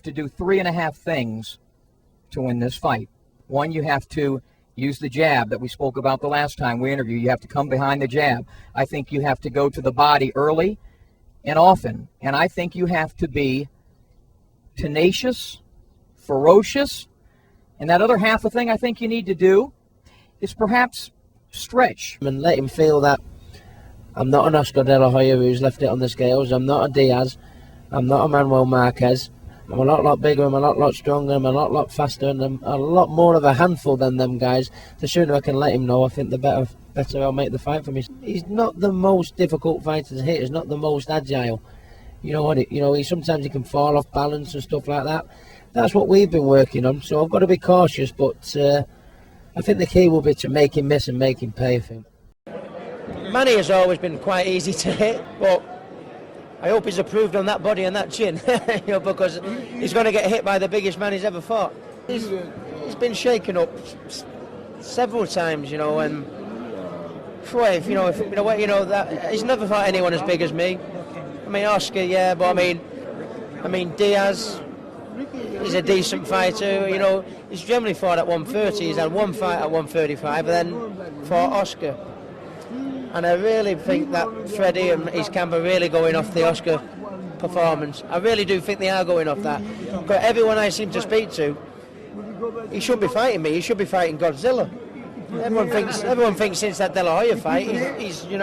to do 3.5 things to win this fight. One, you have to use the jab that we spoke about the last time we interviewed. You have to come behind the jab. I think you have to go to the body early and often. And I think you have to be tenacious, ferocious. And that other half a thing I think you need to do is perhaps stretch. And let him feel that I'm not an Oscar De La Hoya who's left it on the scales. I'm not a Diaz. I'm not a Manuel Marquez. I'm a lot bigger, I'm a lot stronger, I'm a lot faster, and I'm a lot more of a handful than them guys. The sooner I can let him know, I think the better I'll make the fight for me. He's not the most difficult fighter to hit, he's not the most agile. You know what, sometimes he can fall off balance and stuff like that. That's what we've been working on, so I've got to be cautious, but I think the key will be to make him miss and make him pay, I think. Manny has always been quite easy to hit, but I hope he's improved on that body and that chin, because he's going to get hit by the biggest man he's ever fought. He's been shaken up several times, and that he's never fought anyone as big as me. I mean, Oscar, yeah, but I mean Diaz, he's a decent fighter. He's generally fought at 130. He's had one fight at 135, and then fought Oscar. And I really think that Freddie and his camp are really going off the Oscar performance. I really do think they are going off that. But everyone I seem to speak to, he shouldn't be fighting me. He should be fighting Godzilla. Everyone thinks since that De La Hoya fight, he's and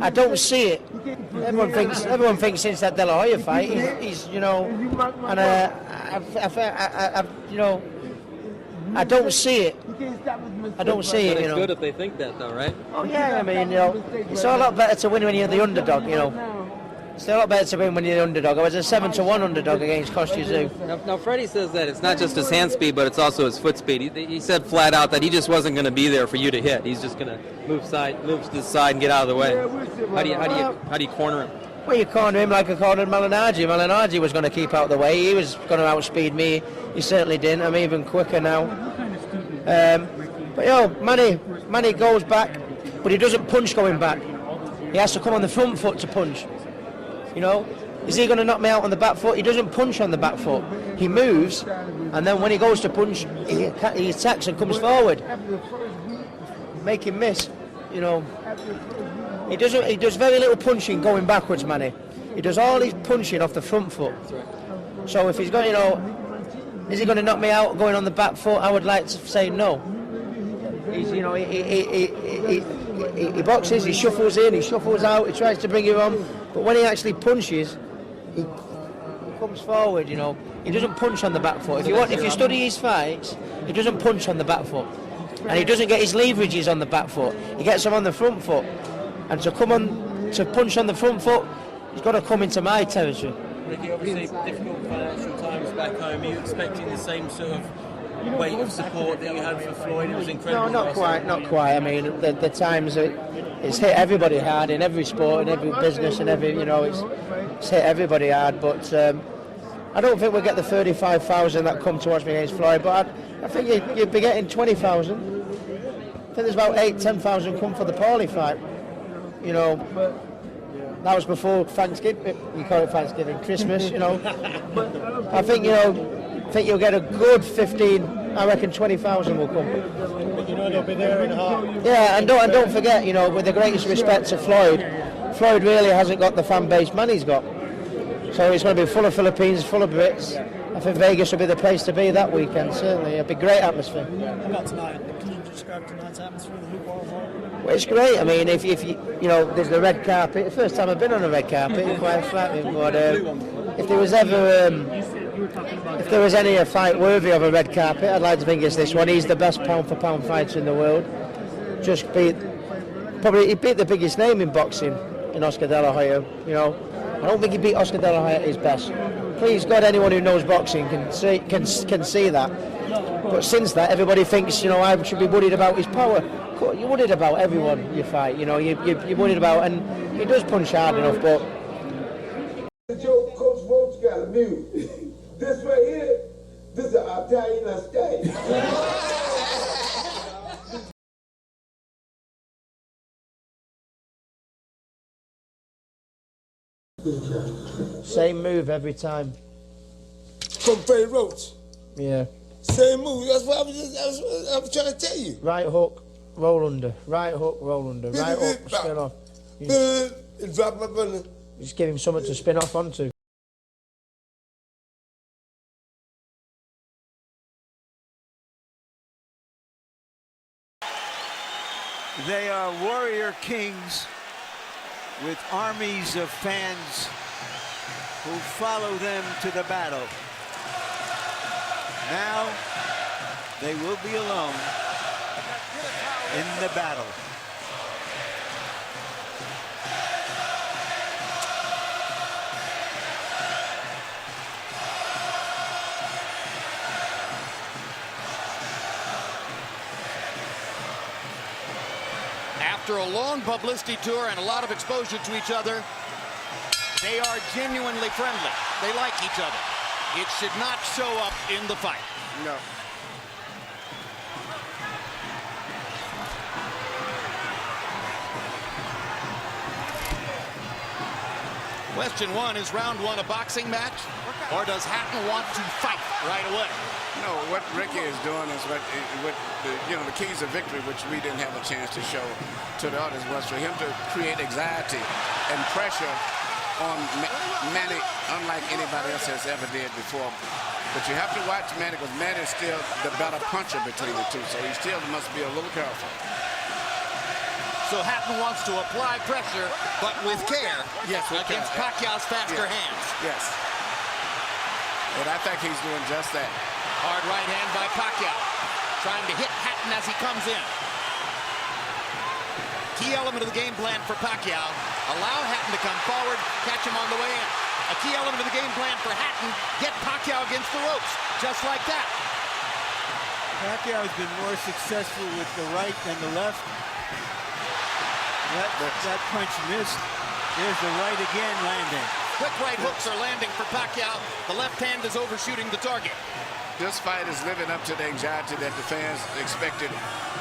I don't see it. Everyone thinks since that De La Hoya fight, I don't see it. It's good if they think that, though, right? Oh yeah, I mean, it's a lot better to win when you're the underdog. It's a lot better to win when you're the underdog. I was a 7-1 underdog against Kostya. Now, Freddie says that it's not just his hand speed, but it's also his foot speed. He said flat out that he just wasn't going to be there for you to hit. He's just going to move to the side and get out of the way. How do you corner him? Well, you corner him like I cornered Malignaggi. Malignaggi was going to keep out of the way. He was going to outspeed me. He certainly didn't. I'm even quicker now. But Manny goes back, but he doesn't punch going back. He has to come on the front foot to punch. Is he going to knock me out on the back foot? He doesn't punch on the back foot. He moves, and then when he goes to punch, he attacks and comes forward. Make him miss. He does very little punching going backwards, Manny. He does all his punching off the front foot. So if he's going, is he going to knock me out going on the back foot? I would like to say no. He's, he boxes, he shuffles in, he shuffles out, he tries to bring you on, but when he actually punches, he comes forward. He doesn't punch on the back foot. If you study his fights, he doesn't punch on the back foot, and he doesn't get his leverages on the back foot. He gets them on the front foot. And to punch on the front foot, he's got to come into my territory. Ricky, obviously difficult financial times back home. Are you expecting the same sort of weight of support that you had for Floyd? It was incredible. No, not quite. I mean, the times it's hit everybody hard in every sport, in every business, and it's hit everybody hard. But I don't think we'll get the 35,000 that come to watch me against Floyd. But I think you'd be getting 20,000. I think there's about 8,000-10,000 come for the Paulie fight. That was before Thanksgiving. We call it Thanksgiving, Christmas. I think you'll get a good 15. I reckon 20,000 will come. They'll be there in a heart. Yeah, and don't forget, with the greatest respect to Floyd really hasn't got the fan base Manny's got. So it's going to be full of Philippines, full of Brits. I think Vegas will be the place to be that weekend. Certainly, it'll be a great atmosphere. How about tonight? Can you describe tonight's atmosphere? Well, it's great. I mean, if there's the red carpet. The first time I've been on a red carpet, quite flattering. But if there was any fight worthy of a red carpet, I'd like to think it's this one. He's the best pound-for-pound fighter in the world. He beat the biggest name in boxing, in Oscar De La Hoya. I don't think he beat Oscar De La Hoya at his best. Please God, anyone who knows boxing can see that. But since that, everybody thinks, I should be worried about his power. You're worried about everyone you fight, you're worried about, and he does punch hard enough, but... Coach Roach got a mute. This right here, this is an Italian stay. Same move every time. From Freddie Roach. Yeah. Same move. That's what I was trying to tell you. Right hook, roll under. Right hook, roll under. Right hook, spin off. And drop my brother. Just give him something to spin off onto. They are warrior kings with armies of fans who follow them to the battle. Now they will be alone in the battle. After a long publicity tour and a lot of exposure to each other, they are genuinely friendly. They like each other. It should not show up in the fight. No. Question one, is round one a boxing match? Or does Hatton want to fight right away? No, what Ricky is doing is what the keys of victory, which we didn't have a chance to show to the others, was for him to create anxiety and pressure on Manny, unlike anybody else has ever did before. But you have to watch Manny, because Manny is still the better puncher between the two, so he still must be a little careful. So Hatton wants to apply pressure, but with care, yes, against Pacquiao's faster hands. Yes. And I think he's doing just that. Hard right hand by Pacquiao, trying to hit Hatton as he comes in. Key element of the game plan for Pacquiao, allow Hatton to come forward, catch him on the way in. A key element of the game plan for Hatton, get Pacquiao against the ropes, just like that. Pacquiao has been more successful with the right than the left. That punch missed. There's the right again landing. Quick right hooks are landing for Pacquiao. The left hand is overshooting the target. This fight is living up to the anxiety that the fans expected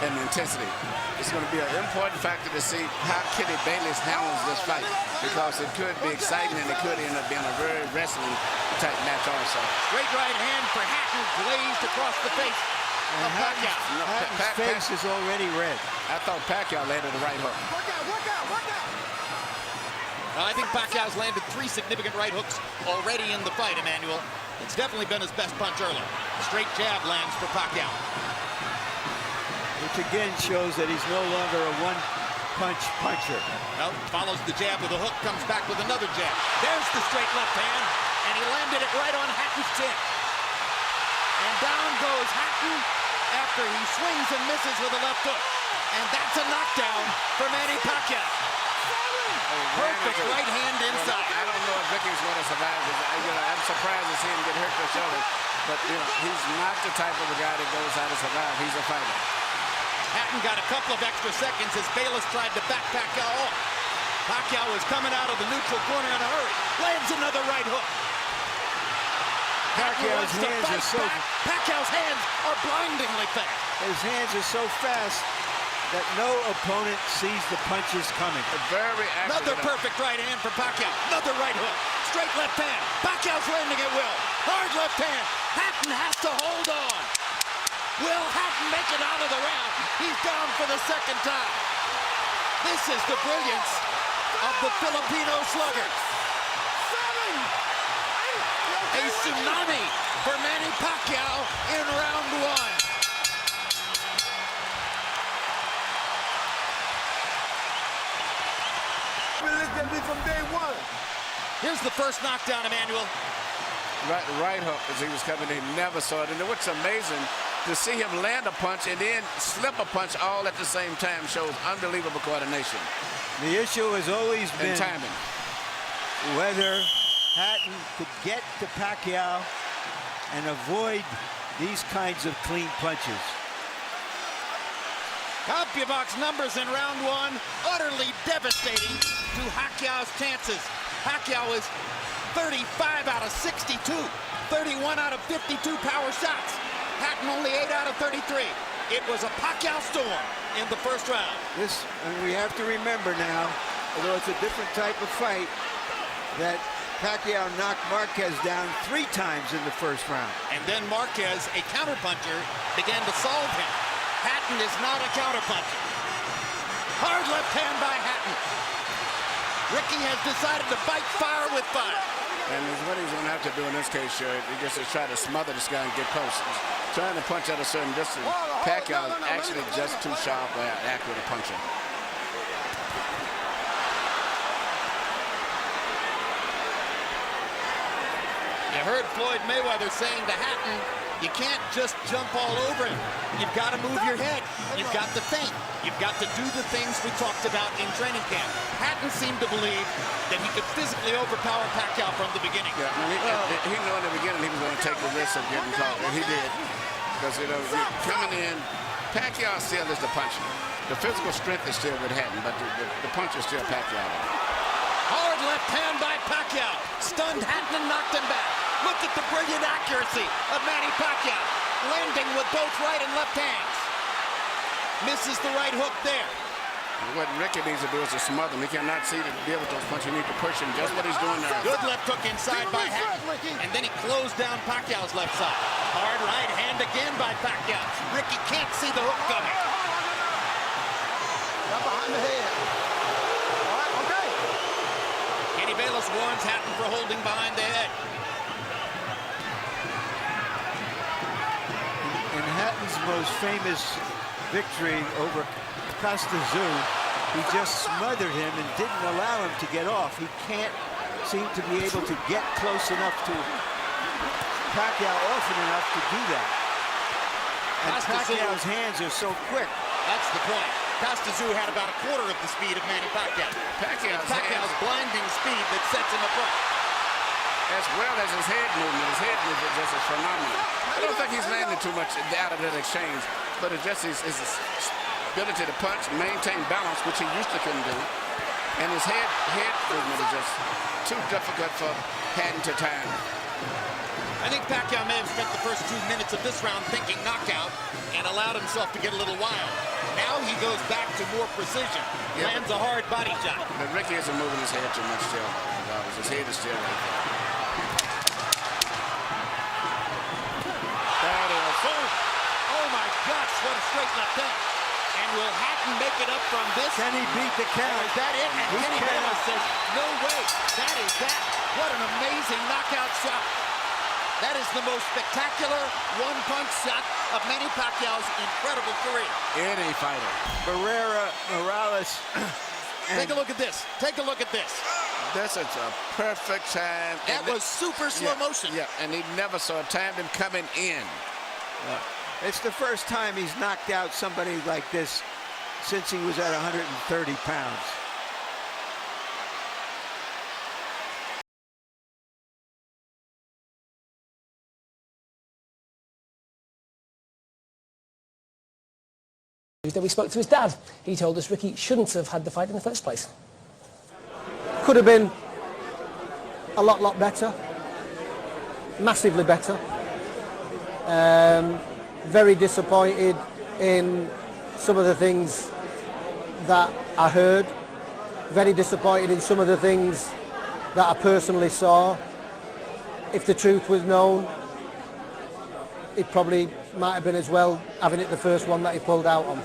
and the intensity. It's going to be an important factor to see how Kenny Bayless handles this fight, because it could be exciting and it could end up being a very wrestling type match also. Great right hand for Hatton, glazed across the face of Pacquiao. Hatton's face is already red. I thought Pacquiao landed the right hook. Work out. I think Pacquiao's landed 3 significant right hooks already in the fight, Emmanuel. It's definitely been his best punch early. Straight jab lands for Pacquiao. Which again shows that he's no longer a one-punch puncher. Well, follows the jab with a hook, comes back with another jab. There's the straight left hand, and he landed it right on Hatton's chin. And down goes Hatton after he swings and misses with a left hook. And that's a knockdown for Manny Pacquiao. Perfect right hand inside. I don't know if Ricky's going to survive. I'm surprised to see him get hurt for shoulder. But, he's not the type of a guy that goes out to survive. He's a fighter. Hatton got a couple of extra seconds as Bayless tried to back Pacquiao off. Pacquiao was coming out of the neutral corner in a hurry. Lands another right hook. Pacquiao's hands are so... Pacquiao's hands are blindingly fast. His hands are so fast that no opponent sees the punches coming. Very accurate. Another perfect right hand for Pacquiao. Another right hook. Straight left hand. Pacquiao's landing at will. Hard left hand. Hatton has to hold on. Will Hatton make it out of the round? He's down for the second time. This is the brilliance of the Filipino slugger. A tsunami for Manny Pacquiao in round one. From day one. Here's the first knockdown, Emmanuel. Right hook as he was coming in, never saw it. And what's amazing, to see him land a punch and then slip a punch all at the same time shows unbelievable coordination. The issue has always been timing. Whether Hatton could get to Pacquiao and avoid these kinds of clean punches. CompuBox numbers in round one, utterly devastating to Pacquiao's chances. Pacquiao is 35 out of 62, 31 out of 52 power shots. Hatton only 8 out of 33. It was a Pacquiao storm in the first round. And we have to remember now, although it's a different type of fight, that Pacquiao knocked Marquez down 3 times in the first round. And then Marquez, a counterpuncher, began to solve him. Hatton is not a counterpuncher. Hard left hand by Hatton. Ricky has decided to fight fire with fire. And what he's going to have to do in this case, sure, he just to try to smother this guy and get close. He's trying to punch at a certain distance. Pacquiao is actually just too sharp or accurate a puncher. You heard Floyd Mayweather saying to Hatton, you can't just jump all over him. You've got to move your head. You've got to think. You've got to do the things we talked about in training camp. Hatton seemed to believe that he could physically overpower Pacquiao from the beginning. Yeah, he knew in the beginning he was going to take the risk of getting caught, and he did. Because, you know, coming in, Pacquiao still is the puncher. The physical strength is still with Hatton, but the punch is still Pacquiao. Hard left hand by Pacquiao. Stunned Hatton and knocked him back. Look at the brilliant accuracy of Manny Pacquiao, landing with both right and left hands. Misses the right hook there. What Ricky needs to do is to smother him. He cannot see to deal with those punches. He needs to push him, just what he's doing now. Good left hook inside by Hatton. And then he closed down Pacquiao's left side. Hard right hand again by Pacquiao. Ricky can't see the hook coming. Behind the head. All right, okay. Kenny Bayless warns Hatton for holding behind the head. In Hatton's most famous victory over Costa Zoo, he just smothered him and didn't allow him to get off. He can't seem to be able to get close enough to Pacquiao often enough to do that. And Pacquiao's hands are so quick. That's the point. Costa Zoo had about a quarter of the speed of Manny Pacquiao. Pacquiao's blinding speed that sets him apart. As well as his head movement. His head movement just is phenomenal. I don't think he's landing too much out of that exchange, but it's just his ability to punch, maintain balance, which he used to couldn't do. And his head movement is just too difficult for Hatton to time. I think Pacquiao may have spent the first 2 minutes of this round thinking knockout and allowed himself to get a little wild. Now he goes back to more precision. Lands a hard body shot. But Ricky isn't moving his head too much still. His head is still right there. That is, oh my gosh, what a straight left hand. And will Hatton make it up from this? Can he beat the count? Is that it? And Kenny Bayless says, no way. That is that. What an amazing knockout shot. That is the most spectacular one-punch shot of Manny Pacquiao's incredible career. Any fighter. Barrera, Morales. Take a look at this. Take a look at this. This is a perfect time. That was super slow motion. Yeah, and he never saw timed him coming in. It's the first time he's knocked out somebody like this since he was at 130 pounds. Then we spoke to his dad. He told us Ricky shouldn't have had the fight in the first place. Could have been a lot better. Massively better. Very disappointed in some of the things that I heard. Very disappointed in some of the things that I personally saw. If the truth was known, it probably might have been as well having it the first one that he pulled out on.